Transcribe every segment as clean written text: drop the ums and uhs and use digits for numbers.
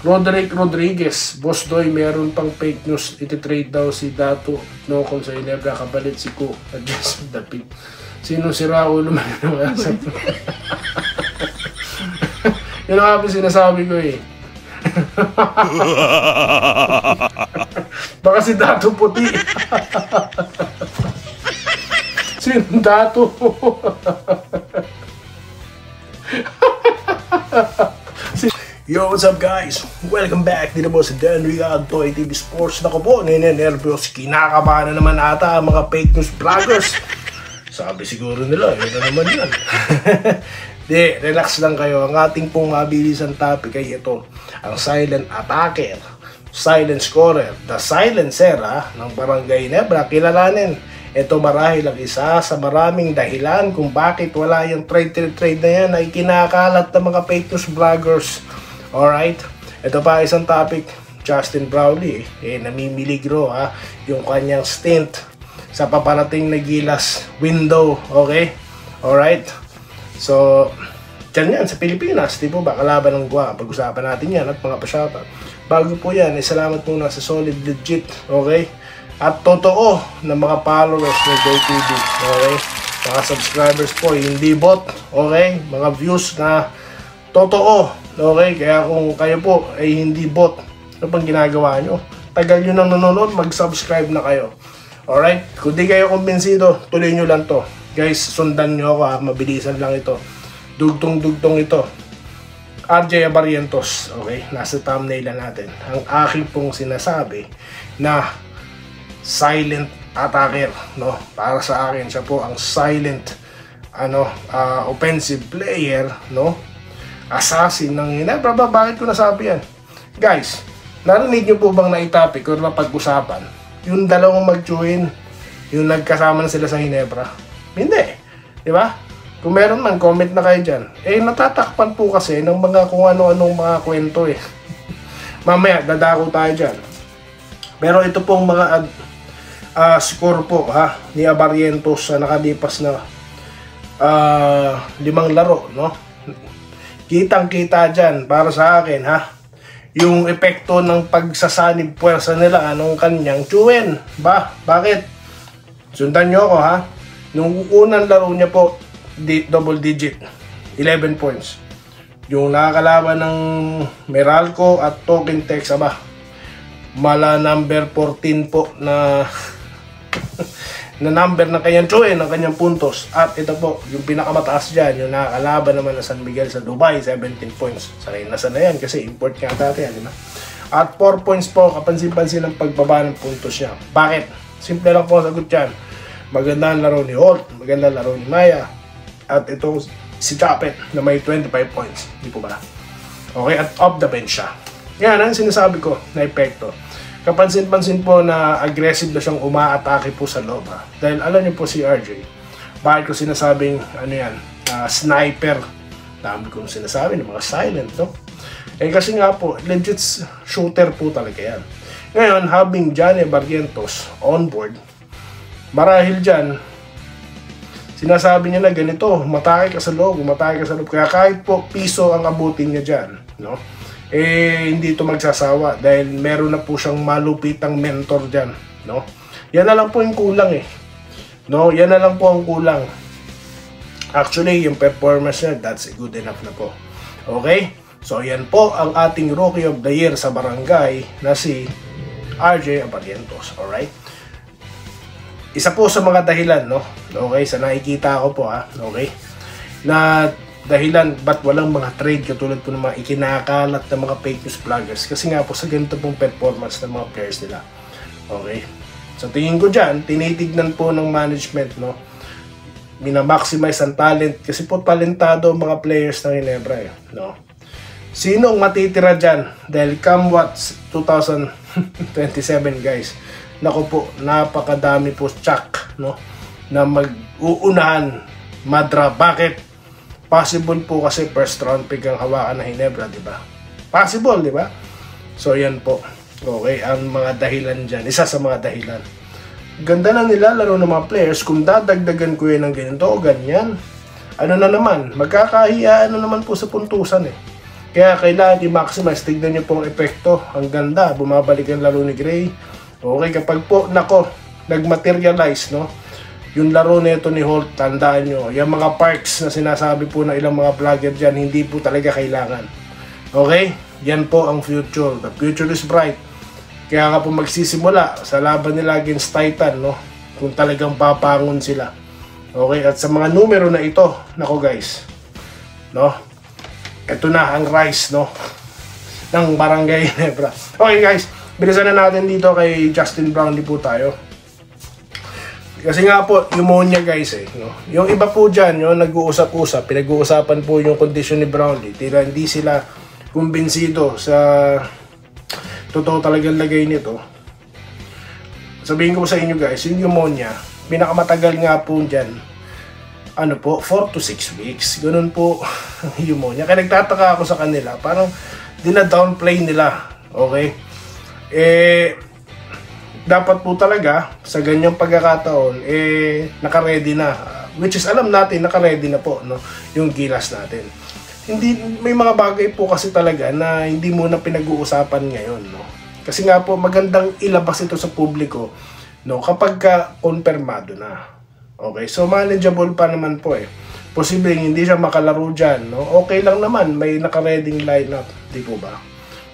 Roderick Rodriguez, Boss Doy, meron pang fake news. Iti-trade daw si Dato Nocon sa Ginebra, kapalit si Ko at Jason Dapit. Sino si Raul naman yung asap? Yun ang happy sinasabi ko eh. Baka si Dato puti. Sino Dato? Yo, what's up guys? Welcome back dito po sa Dan Riad Toy TV Sports. Nako po, ninenervyos, kinakabahan na naman ata ang mga fake news vloggers. Sabi siguro nila, yun na naman yan. Di, relax lang kayo. Ang ating pong mabilisang topic ay ito. Ang silent attacker, silent scorer, the silencer ng Barangay Ginebra. Kilalanin. Ito marahil ang isa sa maraming dahilan kung bakit wala yung trade na yan ay kinakalat ng mga fake news vloggers. Alright, ito pa isang topic. Justin Brownlee, namimiligro yung kanyang stint sa paparating na Gilas window. Okay, alright. So, dyan yan sa Pilipinas, di po ba? Kalaban ng Guam. Pag-usapan natin yan at mga pa-shoutout. Bago po yan, salamat muna sa solid, legit, okay? At totoo na mga followers ng JTV, okay? Mga subscribers po, hindi bot, okay? Mga views na totoo, okay? Kaya kung kayo po ay hindi bot, ano pang ginagawa nyo? Tagal nyo nang nanonood, mag-subscribe na kayo. Alright? Kung di kayo kumbinsido, tuloy nyo lang to. Guys, sundan nyo ako mabilisan lang ito. Dugtong-dugtong ito. RJ Barrientos, okay? Nasa thumbnail natin. Ang aking pong sinasabi na silent attacker, no? Para sa akin, siya po ang silent offensive player, no? Assassin ng Ginebra. Bakit ko nasabi yan? Guys, narinig nyo po bang naitopic o napag-usapan yung dalawang mag-join, yung nagkasama na sila sa Ginebra? Hindi, di ba? Kung meron man, comment na kayo dyan. Natatakpan po kasi ng mga kung ano-anong mga kwento eh. Mamaya, dadako tayo dyan. Pero ito pong mga score po ni Barrientos sa nakalipas na 5 laro, no? Kitang-kita dyan para sa akin yung epekto ng pagsasanib puwersa nila anong kanyang chuen. Bakit? Sundan nyo ako nung unang laro niya po, double digit, 11 points. Yung nakakalaban ng Meralco at Token Tex, mala number 14 po na na number ng kanyang chuen, ng kanyang puntos. At ito po, yung pinakamataas dyan, yung nakakalaban naman na San Miguel sa Dubai, 17 points. Sanay na yan kasi import nga dati yan, di ba? At 4 points po, kapansin-pansin ang pagbaba ng puntos niya. Bakit? Simple lang po ang sagot dyan. Maganda ang laro ni Holt, maganda ang laro ni Maya, at itong si Chapet na may 25 points. Di po ba? Okay, at off the bench siya. Yan ang sinasabi ko na epekto. Kapansin-pansin po na aggressive na siyang umaatake po sa loob. Dahil alam niyo po si RJ, bakit ko sinasabing sniper? Dami kong sinasabi ng mga silent, no? Kasi nga po, legit shooter po talaga yan. Ngayon, having Johnny Barrientos on board, marahil dyan, sinasabi niya na ganito, matake ka sa loob, matake ka sa loob. Kaya kahit po piso ang abutin niya dyan, no? Hindi ito magsasawa dahil meron na po siyang malupitang mentor dyan, no? Yan na lang po yung kulang no? Yan na lang po ang kulang. Actually, yung performance niya, that's good enough na po. Okay? So, yan po ang ating Rookie of the Year sa Barangay na si RJ Barrientos. Alright? Isa po sa mga dahilan, no? Okay? Sa nakikita ko po, okay? Na dahilan ba't walang mga trade katulad po ng mga ikinakalat ng mga fake news vloggers kasi nga po sa ganito pong performance ng mga players nila. Okay? So tingin ko dyan, tinitignan po ng management, no? Minamaximize ang talent kasi po talentado ang mga players ng Ginebra, no? Sino ang matitira dyan? Dahil come what 2027 guys, naku po, napakadami po tsak, no? Na mag-uunahan madra. Bakit? Possible po kasi first round pick ang hawakan ng Ginebra, di ba? Possible, di ba? So, yan po. Okay, ang mga dahilan dyan. Isa sa mga dahilan. Ganda na nilalaro ng mga players. Kung dadagdagan ko yun ng ganito o ganyan, ano na naman, magkakahiyaan na naman po sa puntusan Kaya kailangan i-maximize. Tignan nyo po ang epekto. Ang ganda. Bumabalik ang laro ni Gray. Okay, kapag po, nag-materialize, no? Yung laro nito ni Holt, tandaan nyo, yung mga parks na sinasabi po ng ilang mga vlogger dyan, hindi po talaga kailangan. Okay? Yan po ang future. The future is bright. Kaya nga po magsisimula sa laban nila against Titan, no? Kung talagang papangon sila. Okay? At sa mga numero na ito, nako guys, no? Ito na ang rise, no? Ng Barangay Ginebra. Okay guys, bilisan na natin dito kay Justin Brownlee po tayo. Kasi nga po, pneumonia guys no? Yung iba po dyan, yung nag-uusap-usap, pinag-uusapan po yung kondisyon ni Brownlee. Tila hindi sila kumbinsido sa totoo talagang lagay nito. Sabihin ko sa inyo guys, yung pneumonia, pinakamatagal nga po dyan, ano po, 4 to 6 weeks. Ganun po ang pneumonia. Kaya nagtataka ako sa kanila, parang dina-downplay nila. Okay? Dapat po talaga, sa ganyang pagkakataon, naka-ready na. Which is, alam natin, naka-ready na po, no? Yung gilas natin. Hindi, may mga bagay po kasi talaga na hindi muna pinag-uusapan ngayon, no? Kasi nga po, magandang ilabas ito sa publiko, no? Kapag ka-confirmado na. Okay, so manageable pa naman po Posibleng hindi siya makalaro dyan, no? Okay lang naman, may naka-ready lineup, di po ba?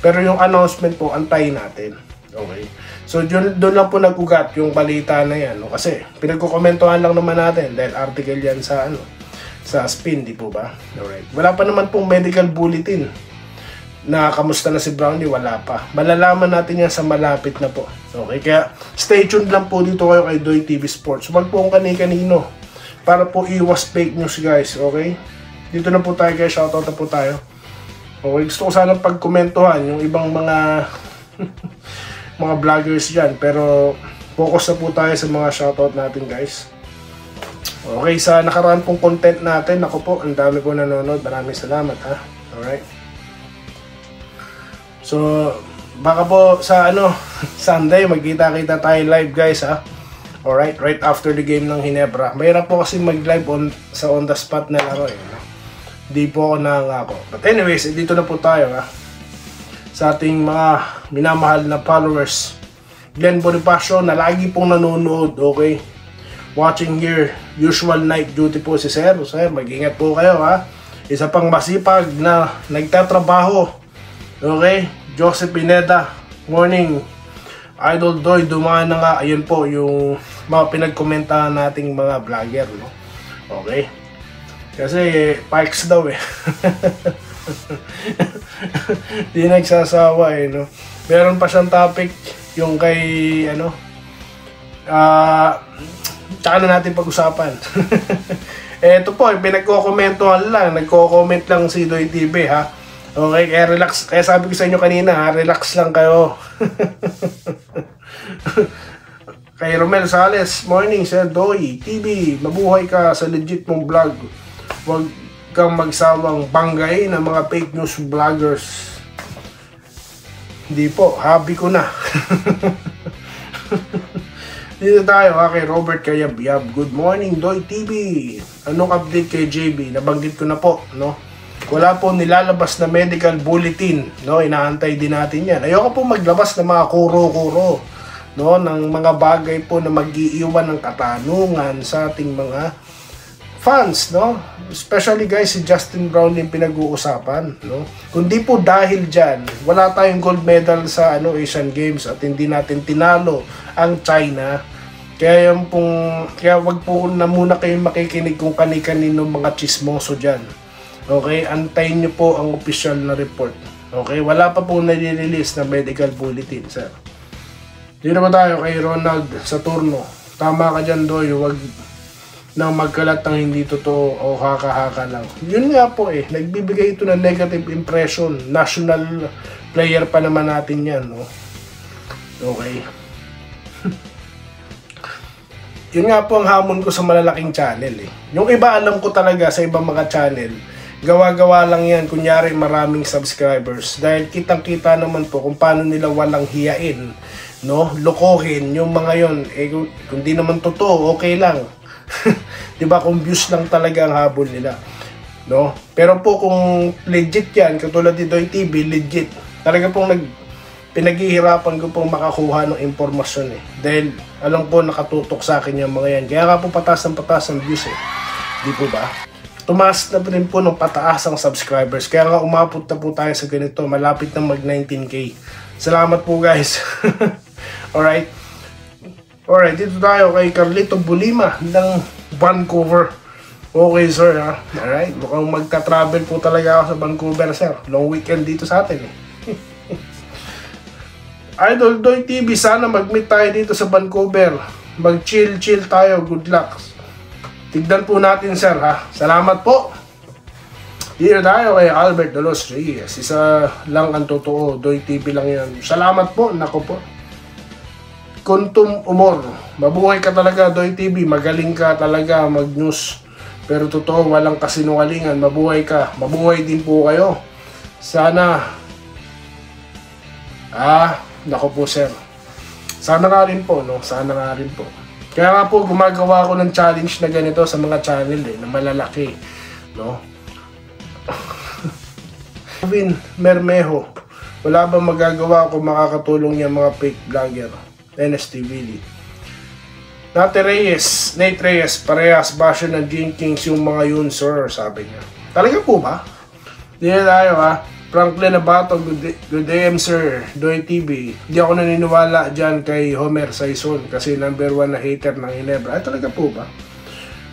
Pero yung announcement po, antayin natin. Okay. So, doon lang po nag-ugat yung balita na yan, no? Kasi, pinagkukomentuhan lang naman natin dahil article yan sa, sa Spin, di po ba? Alright. Wala pa naman pong medical bulletin na kamusta na si Brownlee, wala pa. Malalaman natin yan sa malapit na po. Okay, kaya stay tuned lang po dito kayo kay Doy TV Sports. Huwag po kung kani-kanino para po iwas fake news guys, okay? Dito na po tayo guys, shoutout na po tayo. Okay, gusto ko sana pagkomentuhan yung ibang mga mga vloggers dyan, pero focus na po tayo sa mga shoutout natin guys. Okay, sa nakaraan pong content natin, ako po, ang dami po nanonood, maraming salamat ha. Alright. So, baka po sa Sunday, magkita-kita tayo live guys ha. Alright, right after the game ng Ginebra. Mahirap po kasi mag-live sa on the spot na laro no? Di po ako nangako. But anyways, dito na po tayo ha. Sa ating mga minamahal na followers. Glenn Bonifacio na lagi pong nanonood, okay? Watching here, usual night duty po si Sir. Sir, mag-ingat po kayo ha. Isa pang masipag na nagtatrabaho. Okay? Joseph Pineda, morning. Idol Doy, dumaan na nga. Ayun po yung mga pinagkomentahan nating mga vlogger, no? Okay? Kasi Pikes daw Di nagsasawa no? Meron pa siyang topic yung kay tsaka na natin pag-usapan. Ito po, pinagko-commentuhan lang, nagko-comment lang si Doy TV ha. Okay, kaya relax, kaya sabi ko sa inyo kanina ha, relax lang kayo. Kay Romel Sales, morning Sir Doy TV, mabuhay ka sa legit mong vlog. Huwag kang magsawang banggay ng mga fake news vloggers. Hindi po, hobby ko na. Dito tayo kay Robert Kayabyab. Good morning Doy TV. Anong update kay JB? Nabanggit ko na po, no? Wala po nilalabas na medical bulletin, no? Inaantay din natin yan. Ayoko po maglabas ng mga kuro-kuro, no? Ng mga bagay po na mag-iiwan ng katanungan sa ating mga fans, no? Especially guys, si Justin Brownlee yung pinag-uusapan, no? Kundi po dahil dyan, wala tayong gold medal sa Asian Games at hindi natin tinalo ang China. Kaya wag po na muna kayong makikinig kung kani-kanino mga chismoso dyan. Okay, antayin nyo po ang official na report. Okay, wala pa pong nare-release na medical bulletin, sir. Dito ba tayo kay Ronald Saturno? Tama ka dyan, Doy, wag nang magkalat ng hindi totoo o haka-haka lang. Yun nga po nagbibigay ito ng negative impression. National player pa naman natin yan, no? Okay. Yun nga po ang hamon ko sa malalaking channel Yung iba alam ko talaga sa ibang mga channel, gawa-gawa lang yan, kunyari maraming subscribers. Dahil kitang-kita naman po kung paano nila walang hiyain, no? Lokohin yung mga yon. Kung di naman totoo, okay lang. Diba, kung views lang talaga ang habol nila. no? Pero po kung legit yan, katulad ni Doy TV, legit. Talaga pong pinaghihirapan ko pong makakuha ng impormasyon eh. Dahil alam po nakatutok sa akin yung mga yan. Kaya nga po pataas ng views eh. Di po ba? Tumaas na rin po ng pataas ang subscribers. Kaya nga umabot na po tayo sa ganito. Malapit na mag 19K. Salamat po guys. Alright. Alright, dito tayo kay Carlito Bulima ng Vancouver. Okay sir ha. Alright, mukhang magta-travel po talaga ako sa Vancouver sir. Long weekend dito sa atin eh. Idol Doy TV, sana mag-meet tayo dito sa Vancouver. Mag-chill tayo. Good luck. Tignan po natin sir ha. Salamat po. Dito tayo kay Albert de los Reyes. Isa lang ang totoo. Doy TV lang yan. Salamat po. Nako po. Kuntum umor. Mabuhay ka talaga Doy TV. Magaling ka talaga mag-news. Pero totoo, walang kasinungalingan. Mabuhay ka. Mabuhay din po kayo. Sana. Nako po sir. Sana nga rin po, no? Sana nga rin po. Kaya nga po, gumagawa ako ng challenge na ganito sa mga channel na malalaki, no? Kevin Mermejo, wala bang magagawa kung makakatulong yung mga fake vlogger? NSTV. Nate Reyes, parehas basyo ng Gene Kings yung mga yun, sir, sabi niya. Talaga po ba? Dito tayo, ha? Franklin Abato, good day, sir. Doy TV. Hindi ako naniniwala dyan kay Homer Saison kasi number 1 na hater ng Ginebra. Ay, talaga po ba?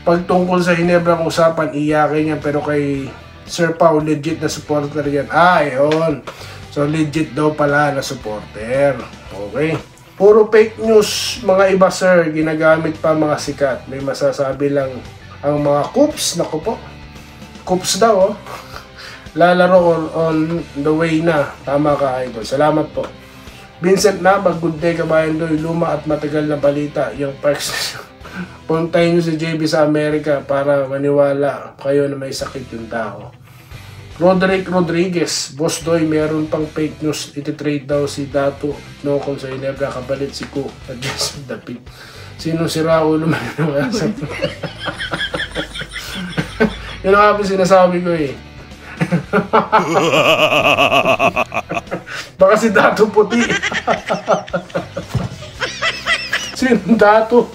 Pag tungkol sa Ginebra ang usapan, iyakin niya. Pero kay Sir Pao, legit na supporter yan. Yun. So, legit daw pala na supporter. Okay. Puro fake news, mga iba, sir. Ginagamit pa mga sikat. May masasabi lang ang mga coops. Naku po. Coops daw, oh. Lalaro on the way na. Tama ka, idol. Salamat po. Vincent Nabag, good day kabayan Doy. Luma at matagal na balita. Yung perks. Puntahin nyo si JB sa Amerika para maniwala kayo na may sakit yung tao. Roderick Rodriguez, Boss Doy, meron pang fake news. Iti-trade daw si Dato. No, kung sa Ginebra, kabalit si Ku. Adjust the pit. Sino si Raul? Yun ang sinasabi ko eh. Baka si Dato puti. Sino Dato?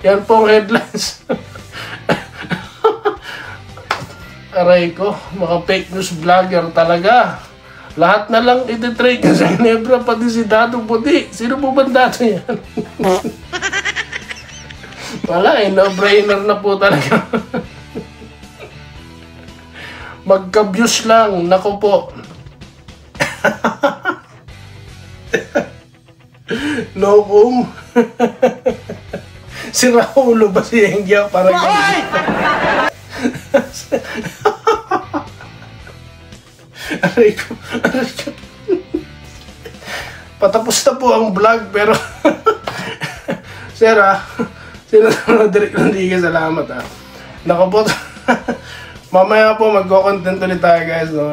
Yan pong headlines. Aray ko, mga fake news vlogger talaga. Lahat na lang iti-trade sa Ginebra, pati si Dato puti. Sino po ba Dato yan? Wala eh, no-brainer na po talaga. Magka-views lang, nako po. No kung. Si Raulo ba si Engya? Parang aray ko. Patapos na po ang vlog pero sir sino Roderick Rodriguez, salamat Nako po. Mamaya po magko-content ulit tayo guys, no?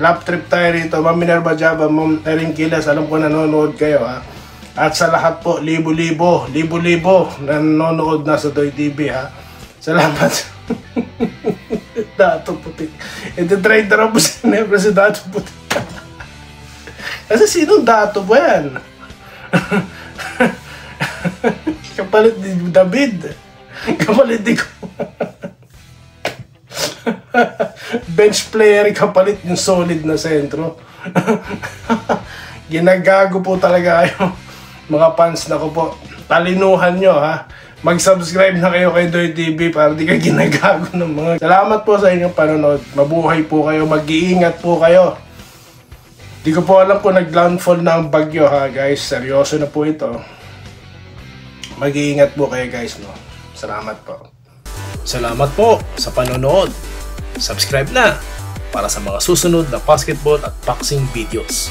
Lap trip tayo rito. Ma'am Minerva Java, Ma'am Erin Kilas, alam ko nanonood kayo At sa lahat po, libo-libo nanonood na sa Doy TV Salamat. Dato puti. Iti-trade na po si Ginebra si Dato puti. Kasi sinong Dato ba yan? Kapalit ni David. Kapalit ni ko. Bench player, kapalit yung solid na sentro. Ginagago po talaga kayo. Mga fans na ko po. Talinuhan nyo Mag-subscribe na kayo kay Doy TV para di ka ginagago ng mga. Salamat po sa inyong panonood. Mabuhay po kayo. Mag-iingat po kayo. Di ko po alam kung nag-landfall na ang bagyo guys. Seryoso na po ito. Mag-iingat po kayo guys, no? Salamat po. Salamat po sa panonood. Subscribe na para sa mga susunod na basketball at boxing videos.